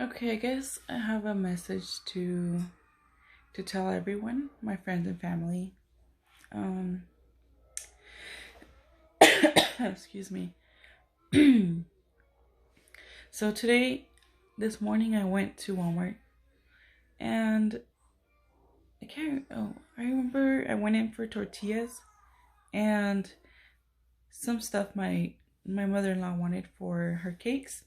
Okay, I guess I have a message to tell everyone, my friends and family. Um, excuse me. So this morning, I went to Walmart, and I can't. Oh, I remember I went in for tortillas and some stuff my mother-in-law wanted for her cakes.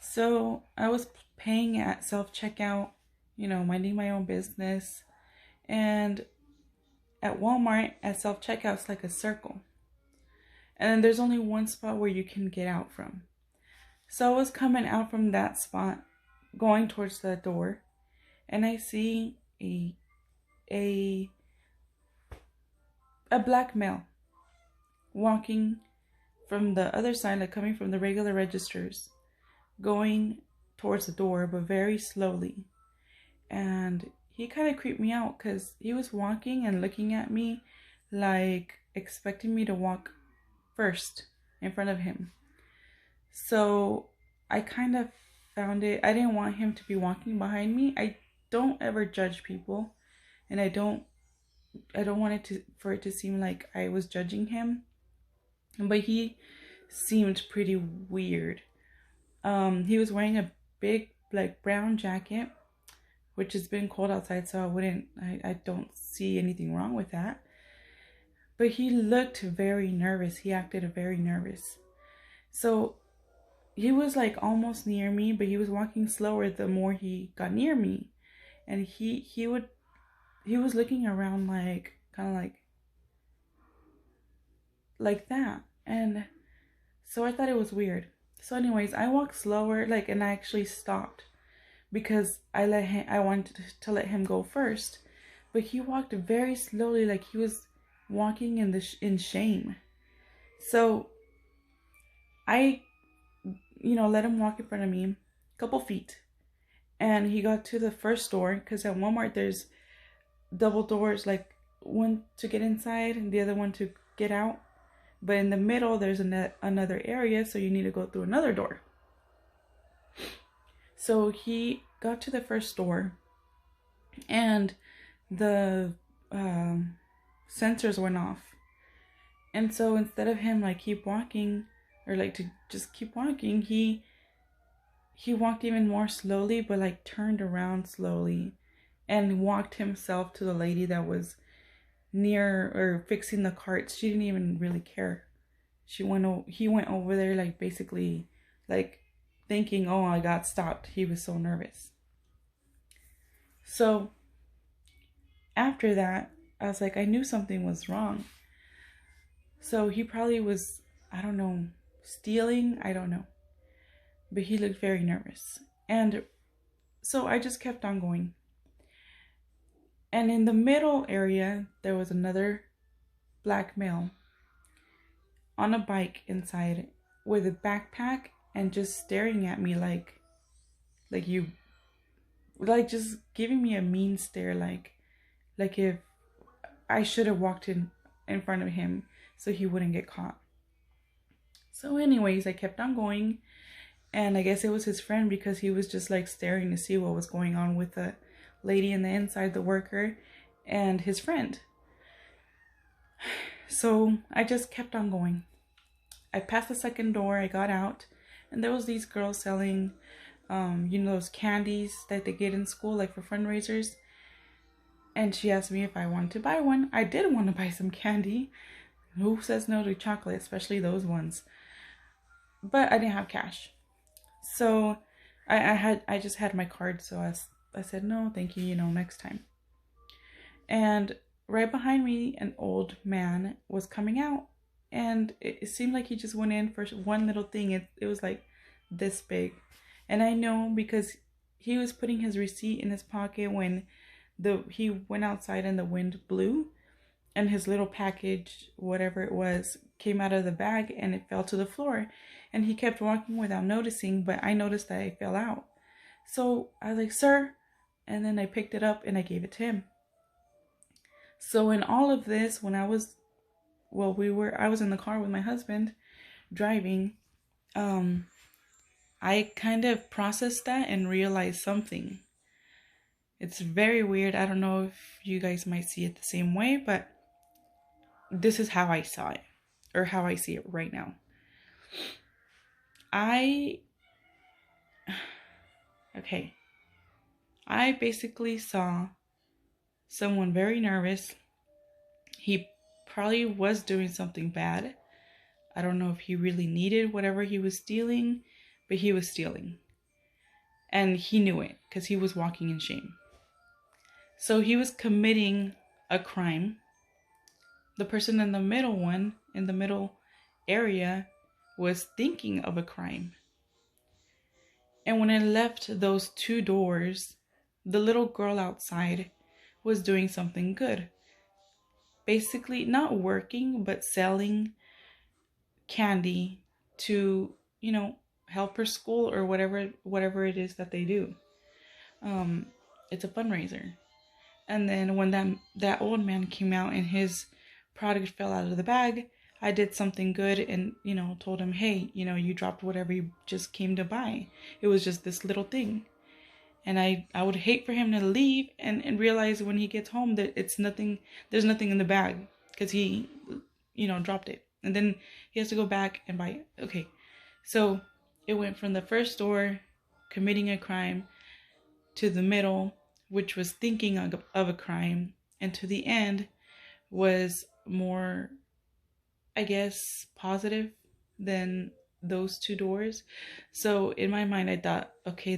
So I was paying at self checkout, minding my own business, and at Walmart at self checkout it's like a circle. And then there's only one spot where you can get out from. So I was coming out from that spot, going towards the door, and I see a a black male walking from the other side, like coming from the regular registers, going towards the door, but very slowly. And he kind of creeped me out because he was walking and looking at me like expecting me to walk first in front of him. So I kind of found I didn't want him to be walking behind me. I don't ever judge people, and I don't want for it to seem like I was judging him, but he seemed pretty weird. He was wearing a big like brown jacket, which has been cold outside, so I don't see anything wrong with that. But he looked very nervous. He acted very nervous. So he was like almost near me, but he was walking slower the more he got near me. And he was looking around like kind of like that. And so I thought it was weird. So anyways, I walked slower and I actually stopped because I wanted to let him go first. But he walked very slowly, like he was walking in shame. So I let him walk in front of me a couple feet. And he got to the first door, because at Walmart there's double doors, like one to get inside and the other one to get out. But in the middle there's another area, so you need to go through another door. So he got to the first door, and the sensors went off. And so instead of him keep walking, or to just keep walking, he walked even more slowly, but turned around slowly and walked himself to the lady that was near or fixing the carts. She didn't even really care. He went over there basically thinking, oh, I got stopped. He was so nervous. So after that, I was like, I knew something was wrong. So he probably was, I don't know, stealing, I don't know. But he looked very nervous. And so I just kept on going. And in the middle area, there was another black male on a bike inside with a backpack and just staring at me just giving me a mean stare, like if I should have walked in front of him so he wouldn't get caught. So anyways, I kept on going, and I guess it was his friend, because he was just staring to see what was going on with the lady in the inside, the worker, and his friend. So I just kept on going. I passed the second door, I got out, and there was these girls selling those candies that they get in school for fundraisers. And she asked me if I wanted to buy one. I did want to buy some candy. Who says no to chocolate, especially those ones? But I didn't have cash. So I just had my card, so I said no, thank you, next time. And right behind me, an old man was coming out, and it seemed like he just went in for one little thing. It was this big. And I know because he was putting his receipt in his pocket when he went outside and the wind blew, and his little package, whatever it was, came out of the bag and it fell to the floor. And he kept walking without noticing, but I noticed that it fell out. So I was like, sir, and then I picked it up and I gave it to him. So in all of this, when I was in the car with my husband driving, I kind of processed that and realized something. It's very weird. I don't know if you guys might see it the same way, but this is how I saw it, or how I see it right now. Okay. I basically saw someone very nervous. He probably was doing something bad. I don't know if he really needed whatever he was stealing, but he was stealing. And he knew it because he was walking in shame. So he was committing a crime. The person in the middle area, was thinking of a crime. And when I left those two doors, the little girl outside was doing something good. Basically, not working, but selling candy to, help her school or whatever it is that they do. It's a fundraiser. And then when that old man came out and his product fell out of the bag, I did something good and, told him, hey, you dropped whatever you just came to buy. It was just this little thing. And I would hate for him to leave and realize when he gets home that there's nothing in the bag because he, dropped it. And then he has to go back and buy it. Okay. So it went from the first door, committing a crime, to the middle, which was thinking of a crime, and to the end was more, I guess, positive than those two doors. So in my mind, I thought, okay,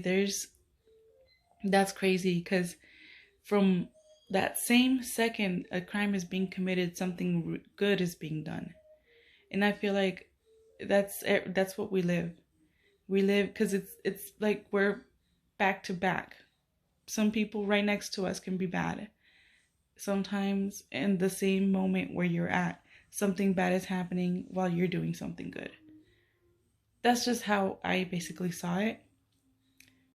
that's crazy, because from that same second a crime is being committed, something good is being done. And I feel like that's what we live because it's like we're back to back. Some people right next to us can be bad. Sometimes in the same moment where you're at, something bad is happening while you're doing something good. That's just how I basically saw it.